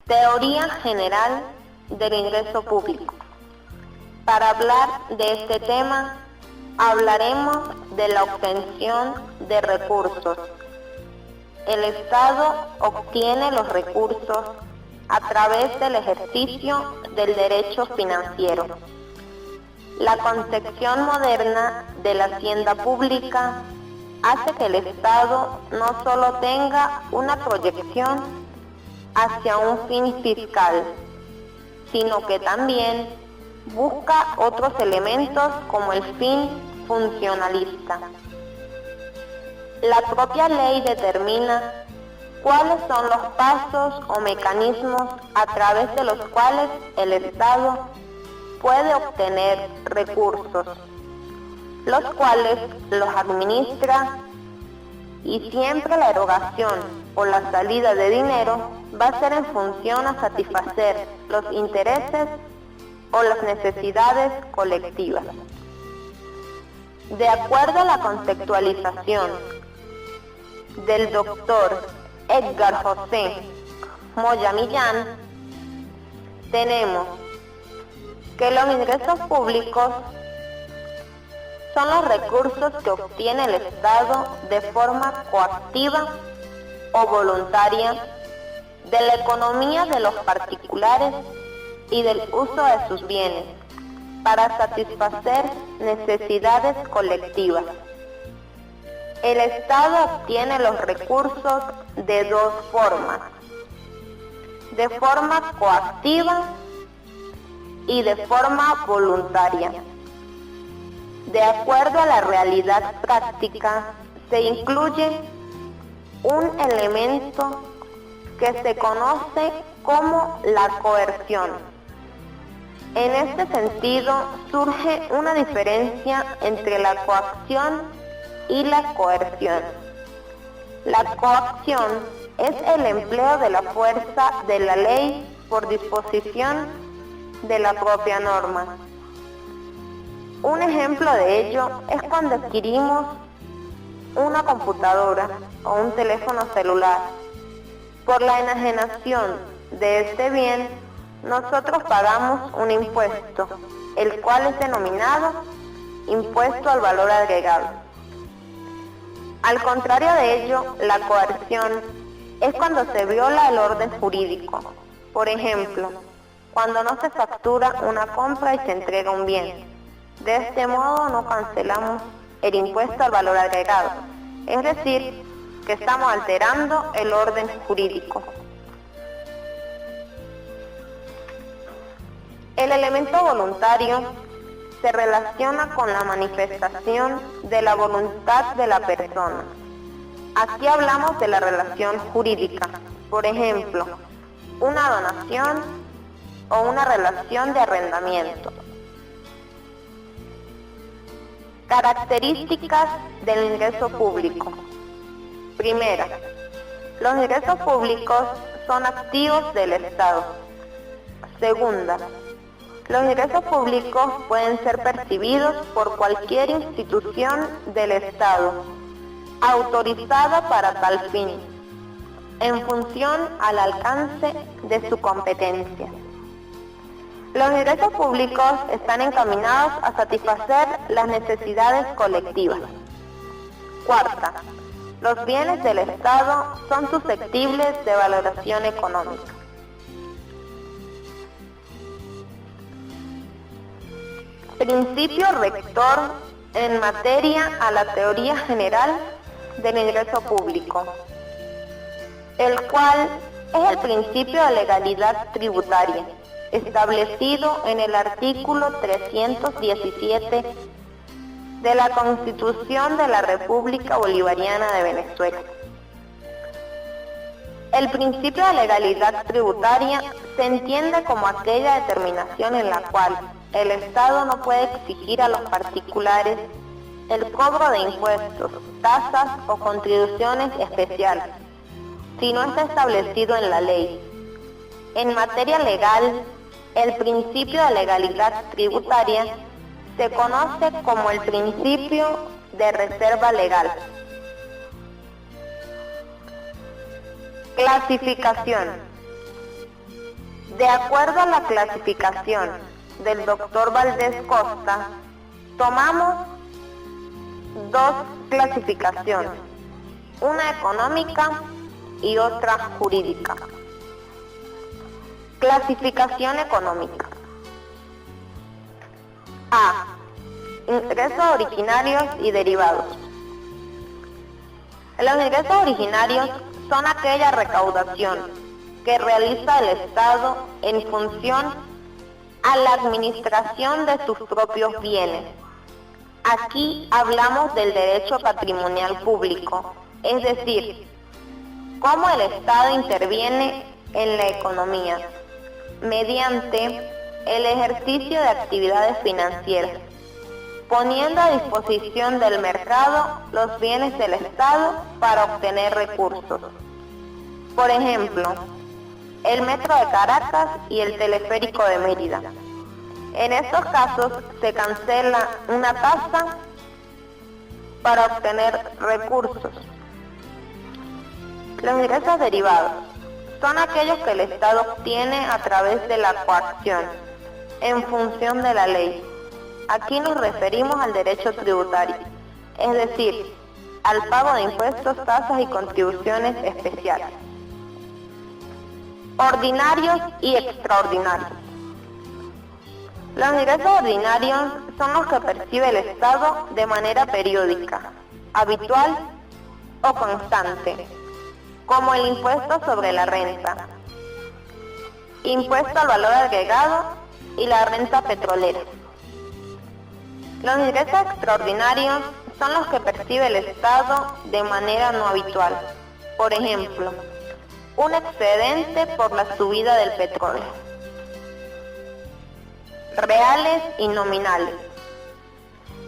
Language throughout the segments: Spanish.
Teoría general del ingreso público. Para hablar de este tema, hablaremos de la obtención de recursos. El Estado obtiene los recursos a través del ejercicio del derecho financiero. La concepción moderna de la hacienda pública hace que el Estado no solo tenga una proyección hacia un fin fiscal, sino que también busca otros elementos como el fin funcionalista. La propia ley determina cuáles son los pasos o mecanismos a través de los cuales el Estado puede obtener recursos, los cuales los administra, y siempre la erogación o la salida de dinero va a ser en función a satisfacer los intereses o las necesidades colectivas. De acuerdo a la conceptualización del doctor Edgar José Moya Millán, tenemos que los ingresos públicos son los recursos que obtiene el Estado de forma coactiva o voluntaria de la economía de los particulares y del uso de sus bienes para satisfacer necesidades colectivas. El Estado obtiene los recursos de dos formas: de forma coactiva y de forma voluntaria. De acuerdo a la realidad práctica, se incluye un elemento que se conoce como la coerción. En este sentido, surge una diferencia entre la coacción y la coerción. La coacción es el empleo de la fuerza de la ley por disposición de la propia norma. Un ejemplo de ello es cuando adquirimos una computadora o un teléfono celular. Por la enajenación de este bien, nosotros pagamos un impuesto, el cual es denominado impuesto al valor agregado. Al contrario de ello, la coerción es cuando se viola el orden jurídico. Por ejemplo, cuando no se factura una compra y se entrega un bien. De este modo no cancelamos el impuesto al valor agregado, es decir, que estamos alterando el orden jurídico. El elemento voluntario se relaciona con la manifestación de la voluntad de la persona. Aquí hablamos de la relación jurídica, por ejemplo, una donación o una relación de arrendamiento. Características del ingreso público. Primera, los ingresos públicos son activos del Estado. Segunda, los ingresos públicos pueden ser percibidos por cualquier institución del Estado, autorizada para tal fin, en función al alcance de su competencia. Los ingresos públicos están encaminados a satisfacer las necesidades colectivas. Cuarta, los bienes del Estado son susceptibles de valoración económica. Principio rector en materia a la teoría general del ingreso público, el cual es el principio de legalidad tributaria, establecido en el artículo 317 de la Constitución de la República Bolivariana de Venezuela. El principio de legalidad tributaria se entiende como aquella determinación en la cual el Estado no puede exigir a los particulares el cobro de impuestos, tasas o contribuciones especiales, si no está establecido en la ley. En materia legal, el principio de legalidad tributaria se conoce como el principio de reserva legal. Clasificación. De acuerdo a la clasificación del doctor Valdés Costa, tomamos dos clasificaciones, una económica y otra jurídica. Clasificación económica. A. Ingresos originarios y derivados. Los ingresos originarios son aquella recaudación que realiza el Estado en función a la administración de sus propios bienes. Aquí hablamos del derecho patrimonial público, es decir, cómo el Estado interviene en la economía mediante el ejercicio de actividades financieras, poniendo a disposición del mercado los bienes del Estado para obtener recursos. Por ejemplo, el Metro de Caracas y el Teleférico de Mérida. En estos casos se cancela una tasa para obtener recursos. Los ingresos derivados son aquellos que el Estado obtiene a través de la coacción, en función de la ley. Aquí nos referimos al derecho tributario, es decir, al pago de impuestos, tasas y contribuciones especiales. Ordinarios y extraordinarios. Los ingresos ordinarios son los que percibe el Estado de manera periódica, habitual o constante, como el impuesto sobre la renta, impuesto al valor agregado y la renta petrolera. Los ingresos extraordinarios son los que percibe el Estado de manera no habitual, por ejemplo, un excedente por la subida del petróleo. Reales y nominales.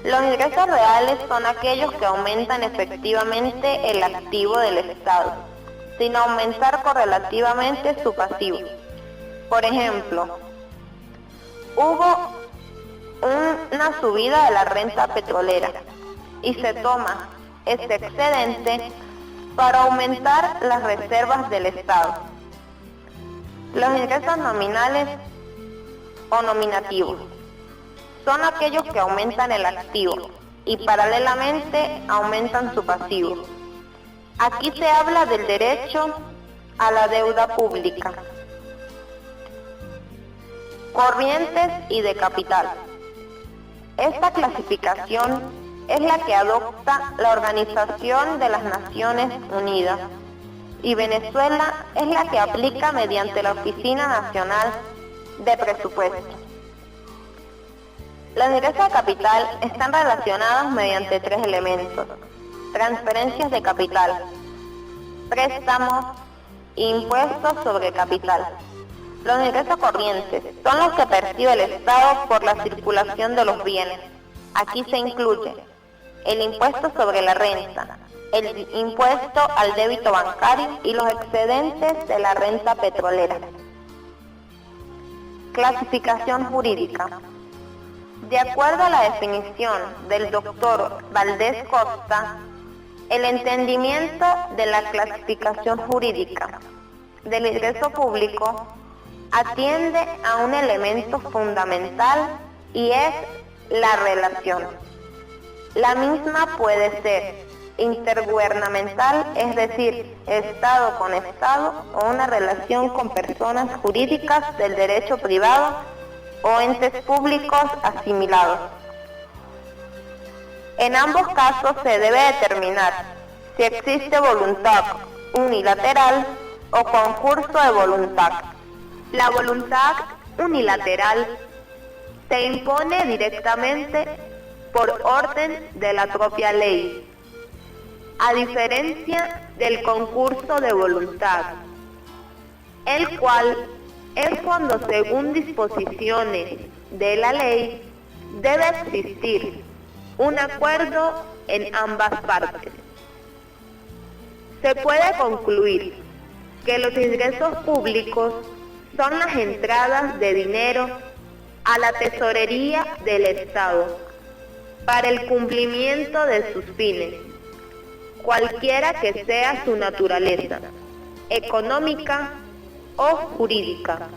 Los ingresos reales son aquellos que aumentan efectivamente el activo del Estado, sin aumentar correlativamente su pasivo. Por ejemplo, hubo una subida de la renta petrolera y se toma este excedente para aumentar las reservas del Estado. Los ingresos nominales o nominativos son aquellos que aumentan el activo y paralelamente aumentan su pasivo. Aquí se habla del derecho a la deuda pública. Corrientes y de capital. Esta clasificación es la que adopta la Organización de las Naciones Unidas y Venezuela es la que aplica mediante la Oficina Nacional de Presupuesto. Los ingresos de capital están relacionados mediante tres elementos: transferencias de capital, préstamos e impuestos sobre capital. Los ingresos corrientes son los que percibe el Estado por la circulación de los bienes. Aquí se incluye el impuesto sobre la renta, el impuesto al débito bancario y los excedentes de la renta petrolera. Clasificación jurídica. De acuerdo a la definición del doctor Valdés Costa, el entendimiento de la clasificación jurídica del ingreso público atiende a un elemento fundamental y es la relación. La misma puede ser intergubernamental, es decir, Estado con Estado, o una relación con personas jurídicas del derecho privado o entes públicos asimilados. En ambos casos se debe determinar si existe voluntad unilateral o concurso de voluntad. La voluntad unilateral se impone directamente por orden de la propia ley, a diferencia del concurso de voluntad, el cual es cuando, según disposiciones de la ley, debe existir un acuerdo en ambas partes. Se puede concluir que los ingresos públicos son las entradas de dinero a la tesorería del Estado para el cumplimiento de sus fines, cualquiera que sea su naturaleza, económica o jurídica.